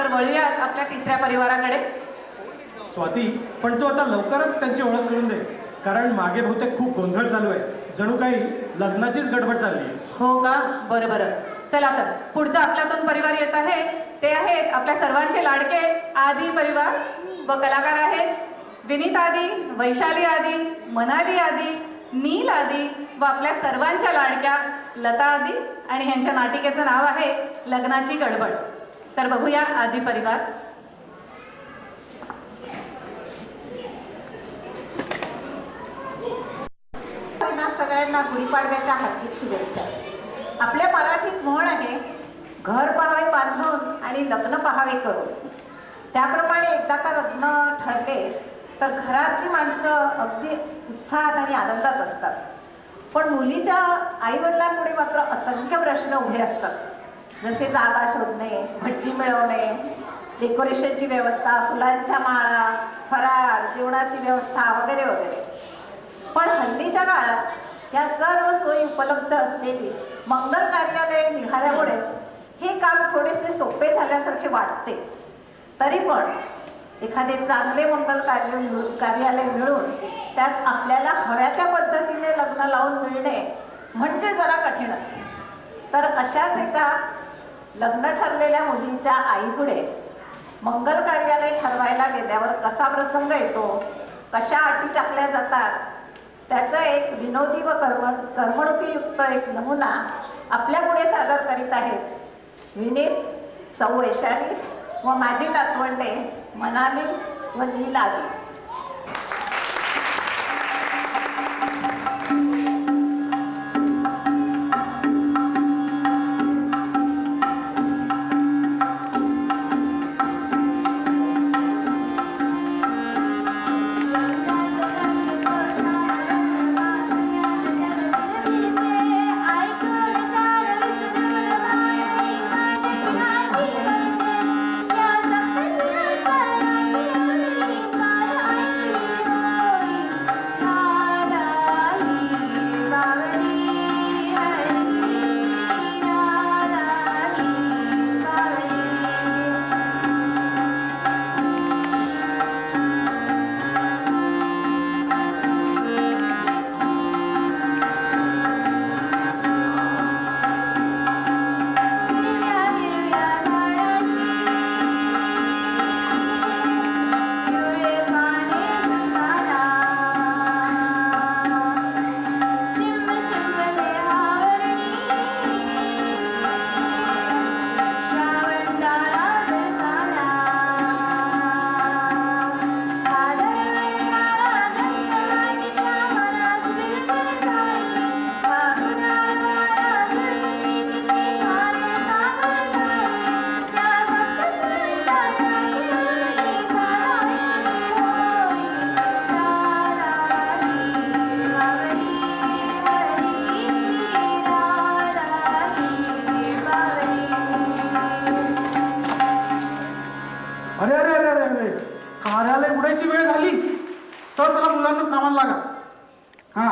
तर वळूयात आपल्या तिसऱ्या परिवाराकडे. स्वाती, पण तू आता लवकरच त्यांची ओळख करून दे, कारण मागे बहुतेक खूप गोंधळ चालू आहे. जणू काही लग्नाचीच गडबड चालली आहे. हो का? बरं बरं, चला तर पुढचा अफलातून परिवार येत आहे. ते आहेत आपल्या सर्वांचे लाडके आदी परिवार व कलाकार आहेत विनीत आदी, वैशाली आदी, मनाली आदी, नील आदी व आपल्या सर्वांच्या लाडक्या लता आदी. आणि यांच्या नाटिकेचं नाव आहे लग्नाची गडबड. तर बघूया आदी परिवार. सगळ्यांना गुढीपाडव्याच्या हार्दिक शुभेच्छा. आपल्या मराठीत म्हण आहे, घर पाहावे बांधून आणि लग्न पाहावे करून. त्याप्रमाणे एकदा का लग्न ठरले तर घरातली माणसं अगदी उत्साहात आणि आनंदात असतात. पण मुलीच्या आईवडिलांपुढे मात्र असंख्य प्रश्न उभे असतात, जसे जागा शोधणे, भटजी मिळवणे, डेकोरेशनची व्यवस्था, फुलांच्या माळा, फराळ, जेवणाची व्यवस्था वगैरे वगैरे. पण हल्लीच्या काळात या सर्व सोयी उपलब्ध असलेली मंगल कार्यालय निघाल्यामुळे हे काम थोडेसे सोपे झाल्यासारखे वाटते. तरी पण एखादे चांगले मंगल कार्यालय मिळून त्यात आपल्याला हव्या त्या पद्धतीने लग्न लावून मिळणे म्हणजे जरा कठीणच. तर अशाच एका लग्न ठरलेल्या मुलीच्या आईपुढे मंगल कार्यालय ठरवायला गेल्यावर कसा प्रसंग येतो, कशा अटी टाकल्या जातात, त्याचा एक विनोदी व करमणुकीयुक्त एक नमुना आपल्यापुढे सादर करीत आहेत विनीत, सौ वैशाली व माझी नातवंडे मनाली व नील आदी. अरे अरे अरे अरे अरे, कार्यालय उडायची वेळ झाली. चला चला मुलांना कामाला लागा. हा,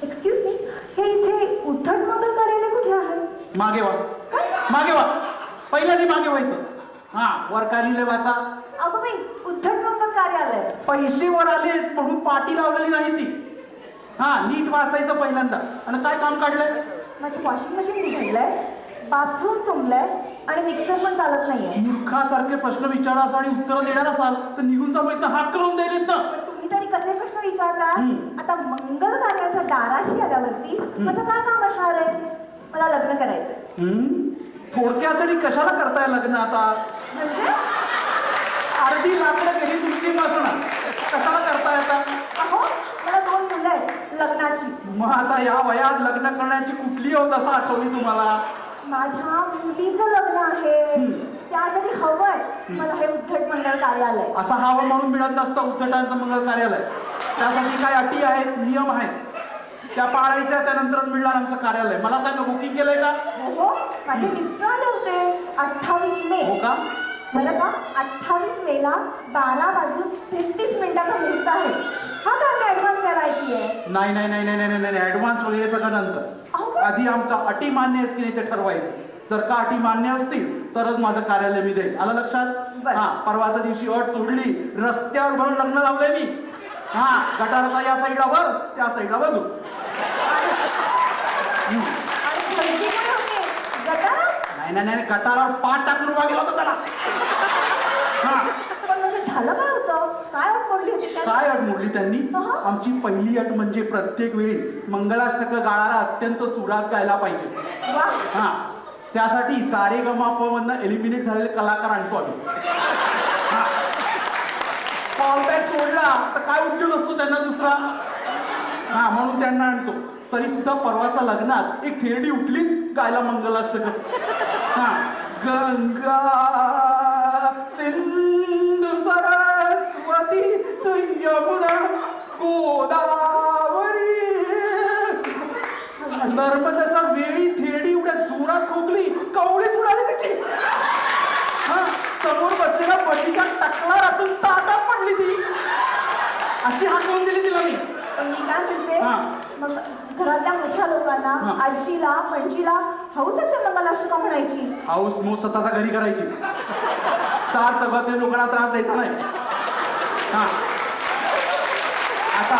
एक्सक्यूज मी, हे इथे उद्धट मंगल कार्यालय कुठे आहे? मागे वा, मागे वा, पहिल्यांदा मागे व्हायचं. हा, वर लिहिले वाचा. अगं बाई, उद्धट मंगल कार्यालय. पैसे वर आले म्हणून पाटी लावलेली नाही ती. हा, नीट वाचायचं पहिल्यांदा. आणि काय काम काढलंय? माझं वॉशिंग मशीन बिघडलंय, बाथरूम तुंबलंय आणि मिक्सर पण चालत नाहीये. मूर्खासारखे प्रश्न विचारा आणि उत्तरं देणार असाल तर निघून जा इथं. हात करून द्यायलेत ना. तुम्ही तरी कसे प्रश्न विचारता? आता मंगल कार्याच्या दाराशी आल्यावरती माझं काय काम असणार आहे? मला लग्न करायचंय. थोडक्यासाठी कशाला करताय लग्न आता? म्हणजे अर्धी लाकडं गेली तुमची नसणार, कशाला करताय आता? अहो, मला 2 मुलं आहेत लग्नाची. मग आता या वयात लग्न करण्याची कुठली अवस्था आठवली तुम्हाला? माझ्या मुलीचं लग्न आहे, त्यासाठी हवंय मला हे उद्धट मंगल कार्यालय. असं हवं म्हणून मिळत नसतं उद्धटांचं मंगल कार्यालय. त्यासाठी काय अटी आहेत, नियम आहेत, त्या पाळायच्या. त्यानंतरच मिळणार आमचं कार्यालय. मला सांगा, बुकिंग केलंय का? हो, माझे मिस्टर आले होते 28 मे. हो का? बरं का, 28 मेला 12:33 मुहूर्त आहे. हा काय मी ॲडव्हान्स द्यायला आहे. नाही नाही नाही नाही नाही नाही ऍडव्हान्स वगैरे सगळं नंतर. अहो. आधी आमचा अटी मान्य आहेत की नाही ते ठरवायचं. जर का अटी मान्य असतील तरच माझं कार्यालय मी देईल. आलं लक्षात? बरं. हा, परवाच्या दिवशी अट तोडली, रस्त्यावर भरून लग्न लावलंय मी. हा, गटाराचा या साईडला वर, त्या साईडला बाजू. आणि खर्ची कुठे होती? गटारात? नाही नाही नाही, गटारावर पाठ टाकून उभा गेला होता त्याला. हा, पण म्हणजे झालं काय होतं? काय अट मोडली होती त्याने? काय अट मोडली त्यांनी? अहं. आमची पहिली अट म्हणजे प्रत्येक वेळी मंगलाष्टक गाणारा अत्यंत सुरात गायला पाहिजे. वा. हा, त्यासाठी सारे गमाप मधनं एलिमिनेट झालेले कलाकार आणतो आम्ही. कॉलबॅक सोडला तर काय उद्योग असतो त्यांना दुसरा. हा, म्हणून त्यांना आणतो. तरी सुद्धा परवाच्या लग्नात एक थेरडी उठलीच गायला मंगलाष्टक. हा, गंगा सिंधू सरस्वती यमुना गोदावरी नर्मदाचा वेळी थेरडी उड्या जोरात खोकली, कवळीच उडाली त्याची. हा, समोर बसलेला पटिका टकला राखून ताटात पडली ती. अशी हाकलून दिली तिला मी. पण मी काय म्हणते, हा. मग घरातल्या मोठ्या लोकांना, हा. आजीला पणजीला हौस असते मंगलाष्टका म्हणायची. हाऊस मोस स्वतःचा घरी करायची. चार चौघातल्या लोकांना त्रास द्यायचा नाही. हा, आता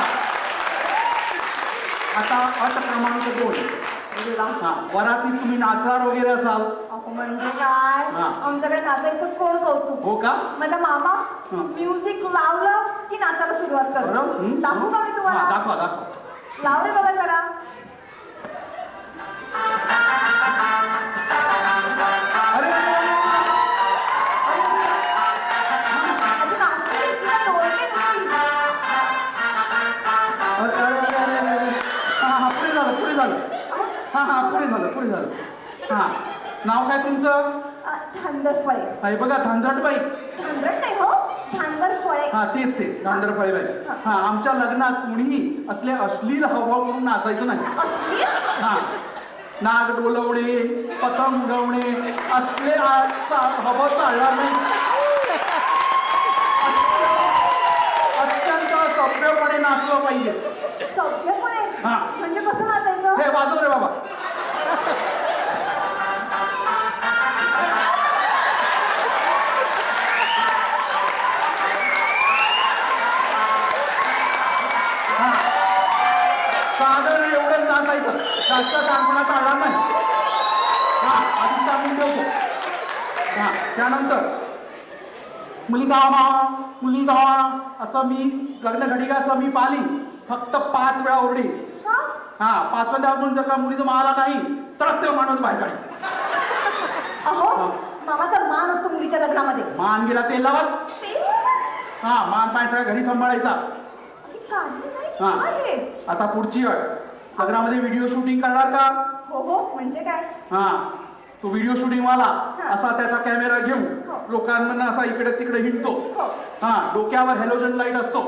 आता अट क्रमांक 2. हा, वरातीत तुम्ही नाचणार वगैरे असाल. अहो म्हणजे काय, हा. आमच्याकडे नाचायचं कोण कौतुक. हो का? माझा मामा हा. म्युझिक लावलं की नाचायला सुरुवात बरं? करतो. हं? दाखवू का मी हा, तुम्हाला? दाखवा दाखवा. लाव रे बाबा जरा. अरे अजून नाचते किंवा डोळते नुसती. अरे अरे अरे अरे अरे अरे. हा हा, पुढे झालं पुढे झालं. हा हा, पुढे झालं पुढे झालं. हा, नाव काय तुमचं? धांदरफळे. हे बघा धांजटबाई. धांदर नाही हो, धांदरफळे. हा, तेच ते धांदरफळीबाई. हा, आमच्या लग्नात कुणीही असले अश्लील हावभाव करून नाचायचं नाही. असली? हा, नाग डोलवणे, पतंग उडवणे असले हावभाव चालणार नाही. अत्यंत सभ्यपणे नाचलं पाहिजे. सभ्यपणे? हा. म्हणजे कसं नाचायचं? हे वाजव रे बाबा. हा, साधारण एवढंच नाचायचं, जास्त शहाणपणा चालणार नाही. हा, आधी सांगून ठेवतो. हा, त्यानंतर मुली जावा असं मी लग्न घडी असं मी पाली फक्त 5 वेळा ओरडी. का? हा, 5व्यांदा म्हणून जर का मुलीचं माला नाही तर ते माणूस बाहेर काढी. अहो, हा. मामाचा मान असतो मुलीच्या लग्नामध्ये. मान गेला ते लावत. ते हा, मान पाय सगळा घरी सांभाळायचा. आणि काही नाही, हा. काय हे? आता पुढची अट, लग्नामध्ये व्हिडिओ शूटिंग करणार का? हो हो, म्हणजे काय? हा, तो व्हिडिओ शूटिंग वाला हा. असा त्याचा कॅमेरा घेऊन हो. लोकांना असा इकडे तिकडे हिंडतो. हो. हा, डोक्यावर हॅलोजन लाईट असतो.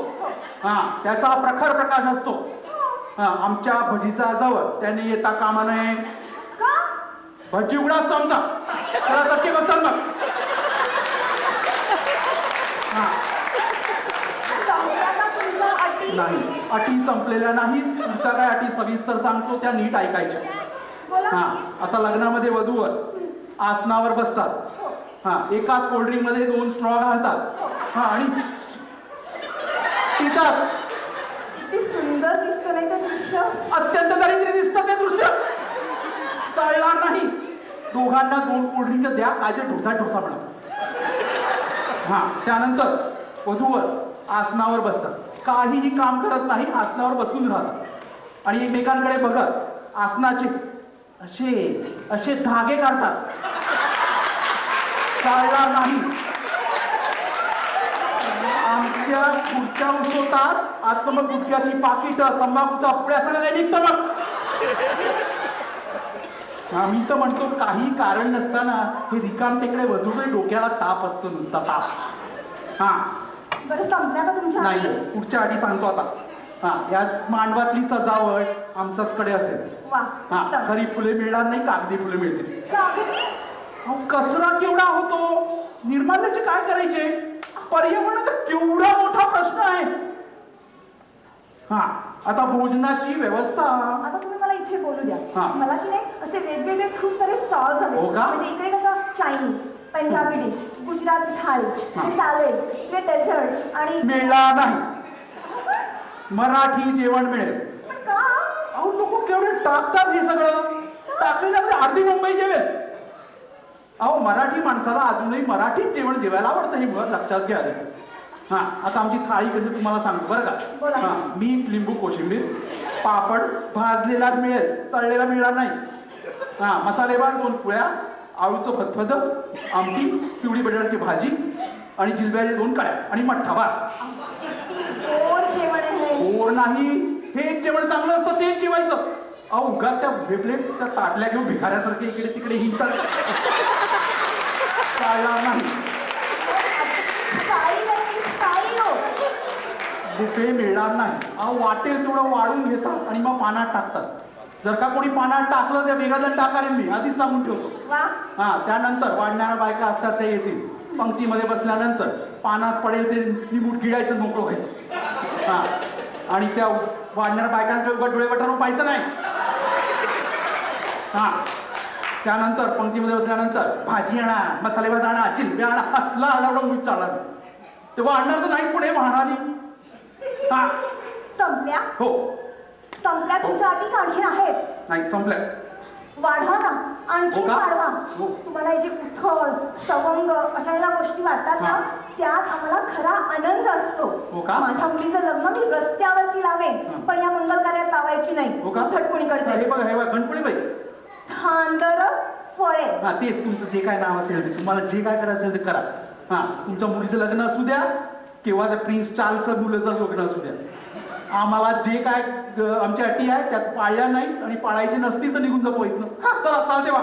हा, त्याचा प्रखर प्रकाश असतो. हा, आमच्या भजीचा जवळ त्याने येता कामा नये. का? भजी उघडा असतो आमचा, त्याला चटके बसतात मग. हा, संपल्या का तुमच्या अटी? नाही, अटी संपलेल्या नाहीत. पुढच्या काय अटी सविस्तर सांगतो त्या नीट ऐकायच्या. बोला. हा, आता लग्नामध्ये वधूवर आसनावर बसतात. हो. हा, एकाच कोल्ड्रिंक मध्ये 2 स्ट्रॉ घालतात. हा, आणि पितात. किती सुंदर दिसतं नाही ते दृश्य. अत्यंत दारिद्र्य दिसतं ते दृश्य. चालणार नाही. दोघांना 2 कोल्ड्रिंक द्या, काय ते ढोसा म्हणा. हा, त्यानंतर वधूवर आसनावर बसतात. काहीही काम करत नाही, आसनावर बसून राहतात आणि एकमेकांकडे बघत आसनाचे असे धागे काढतात. चालणार नाही. आमच्या खुर्च्या उचलतात, आत मग गुटख्याची पाकिटं, तंबाखूच्या पुड्या सगळं काही निघतं मग. हा, मी तर म्हणतो काही कारण नसताना हे रिकाम टेकडे वधूकडे डोक्याला ताप असतो, नुसता ताप. हा, बरं, संपल्या का तुमच्या नाही, अटी? पुढच्या आधी सांगतो आता. हा, या मांडवातली सजावट आमच्याच कडे असेल. वा, हा, उत्तम. खरी फुले मिळणार नाही, कागदी फुले मिळतील. कागदी? अहो, कचरा केवढा होतो, निर्माल्याचे काय करायचे? पर्यावरणाचा केवढा मोठा प्रश्न आहे. हा, आता भोजनाची व्यवस्था. आता तुम्ही मला इथे बोलू द्या. हा. मला की नाही असे वेगवेगळे खूप सारे स्टॉल्स हवे. हो का? म्हणजे इकडे कसं चायनीज, पंजाबी डिश, गुजराती थाळी, सॅलेड, इकडे डेझर्ट आणि मिळणार नाही. मराठी जेवण मिळेल. पण का? अहो लोक केवढे टाकतात हे सगळं. टाकलेल्यामध्ये अर्धी मुंबई जेवेल. अहो मराठी माणसाला अजूनही मराठीत जेवण जेवायला आवडतं हे मुळात लक्षात घ्या. हां आता आमची थाळी कशी तुम्हाला सांगतो बरं का. बोला. हां मीठ लिंबू कोशिंबीर पापड भाजलेलाच मिळेल, तळलेला मिळणार नाही. हां मसालेभात 2 पोळ्या, आळूचं फतफद, आमटी, पिवळी बटाट्याची भाजी आणि जिलब्याचे 2 कड्या आणि मठ्ठा बास. किती गोड जेवण आहे. गोड नाही, हे एक जेवण चांगलं असतं तेच जेवायचं. अहो उगाच त्या भेपले त्या ताटल्या घेऊन भिकाऱ्यासारखे इकडे तिकडे हिंडतात. चालणार नाही. स्टाईल आहे, स्टाईल हो. बुफे मिळणार नाही. अहो वाटेल तेवढं वाढून घेतात आणि मग पानात टाकतात. जर का कोणी पानात टाकलं तर वेगळा दंड आकारेन मी आधीच सांगून ठेवतो. वा. हां त्यानंतर वाढणाऱ्या बायका असतात त्या येतील. पंक्तीमध्ये बसल्यानंतर पानात पडेल ते निमूट गिळायचं, मोकळं व्हायचं. हां आणि त्या वाढणाऱ्या बायकांकडे डोळे वटारून पाहायचं नाही. हां त्यानंतर पंक्तीमध्ये बसल्यानंतर भाजी आणा, मसाले भात आणा, जिलबी आणा, असला आडावडा चालणार. ते वाढणार तर नाही पण हे वाहणारी. हां संपल्या हो संपल्या तुमच्या अटीच आणखी आहेत. नाही संपल्या. वाढवा ना, आणखी हो का? वाढवा. हो. तुम्हाला हे जे उथळ सवंग अशा या गोष्टी वाटतात ना, हा. त्यात आम्हाला खरा आनंद असतो. हो का? माझ्या मुलीचं लग्न मी रस्त्यावरती लावेन, हा. पण या मंगल कार्यात लावायची नाही. हो का? थटकुणीकडचे हे बघा हे बघा गणपती बाई. थांदर फळे. हा तेच तुमचं जे काय नाव असेल ते तुम्हाला जे काय करायचं असेल ते करा. हां तुमच्या मुलीचं लग्न असू द्या किंवा त्या प्रिन्स चार्ल्सचं मुलाचं लग्न असू द्या. आम्हाला जे काय आमच्या अटी आहे त्यात पाळल्या नाहीत आणि पाळायचे नसतील तर निघून जाऊ इथनं. चला चालते वा.